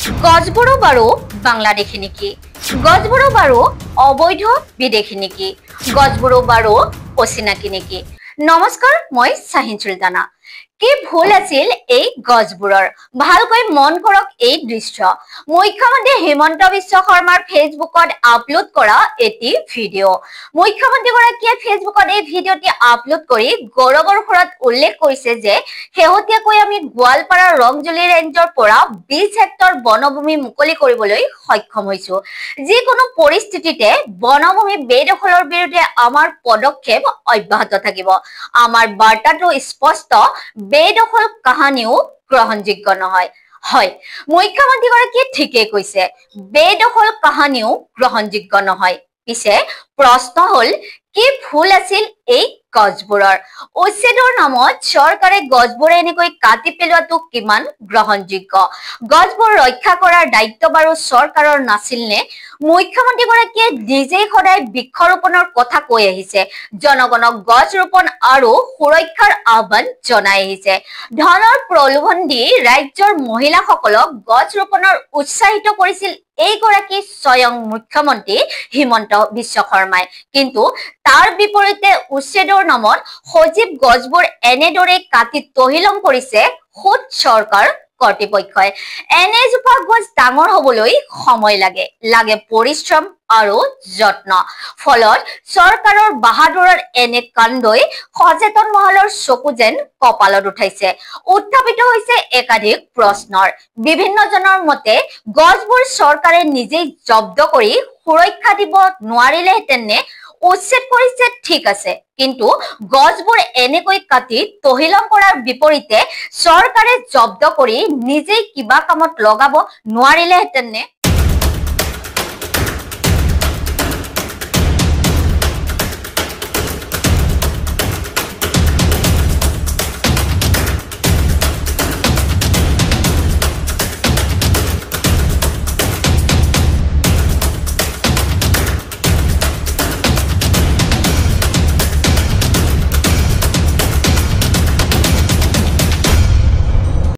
গছবোৰো বাৰু বাংলাদেশী নেকি? গছবোৰো বাৰু অবৈধ বিদেশী নেকি? গছবোৰো বাৰু অচিনাকি নেকি? নমস্কাৰ, মই শাহিন চুলতানা। কি ভুল আছিল এই গছবোৰৰ? ভালকৈ মন কৰক এই দৃশ্য। মুখ্যমন্ত্ৰী হিমন্ত বিশ্ব শৰ্মাৰ ফেচবুকত আপলোড কৰা এটি ভিডিঅ'। মুখ্যমন্ত্ৰীগৰাকীয়ে ফেচবুকত এই ভিডিঅ'টি আপলোড কৰি গৌৰৱৰ সুৰত উল্লেখ কৰিছে যে শেহতীয়াকৈ আমি গোৱালপাৰা ৰংজলি ৰেঞ্জৰ পৰা 20 হেক্টৰ বনভূমি মুকলি কৰিবলৈ সক্ষম হৈছো। যিকোনো পৰিস্থিতিতে বনভূমি বেদখলৰ বিৰুদ্ধে আমাৰ পদক্ষেপ অব্যাহত থাকিব। আমাৰ বাৰ্তাটো স্পষ্ট, বেদখল কাহানিও গ্ৰহণযোগ্য নহয়। হয়, মুখ্যমন্ত্ৰীগৰাকীয়ে ঠিকেই কৈছে, বেদখল কাহানিও গ্ৰহণযোগ্য নহয়। পিছে প্ৰশ্ন হল, কি ভুল আছিল এই গছবোৰৰ? উচ্ছেদৰ নামত চৰকাৰে গছবোৰ এনেকৈ কাটি পেলোৱাটো কিমান গ্ৰহণযোগ্য? গছবোৰ ৰক্ষা কৰাৰ দায়িত্ব বাৰু চৰকাৰৰ নাছিল নে? মুখ্যমন্ত্ৰীগৰাকীয়ে নিজেই সদায় বৃক্ষৰোপণৰ কথা কৈ আহিছে, জনগণক গছ ৰোপণ আৰু সুৰক্ষাৰ আহ্বান জনাই আহিছে। ধনৰ প্ৰলোভন দি ৰাজ্যৰ মহিলাসকলক গছ ৰোপণৰ উৎসাহিত কৰিছিল এইগৰাকী স্বয়ং মুখ্যমন্ত্ৰী হিমন্ত বিশ্ব শৰ্মাই। কিন্তু তাৰ বিপৰীতে উচ্ছেদৰ নামত সজীৱ গছবোৰ এনেদৰে কাটি তহিলং কৰিছে খোদ চৰকাৰ কৰ্তৃপক্ষই। এনেজোপা গছ ডাঙৰ হবলৈ সময় লাগে পৰিশ্ৰম আৰু যত্ন। ফলত চৰকাৰৰ বাহাদুৰৰ এনে কাণ্ডই সচেতন মহলৰ চকু যেন কপালত উঠাইছে। উত্থাপিত হৈছে একাধিক প্ৰশ্নৰ। বিভিন্নজনৰ মতে গছবোৰ চৰকাৰে নিজেই জব্দ কৰি সুৰক্ষা দিব নোৱাৰিলেহেঁতেন নে? উচ্ছেদ কৰিছে ঠিক আছে, কিন্তু গছবোৰ এনেকৈ কাটি তহিলং কৰাৰ বিপৰীতে চৰকাৰে জব্দ কৰি নিজেই কিবা কামত লগাব নোৱাৰিলেহেঁতেন নে?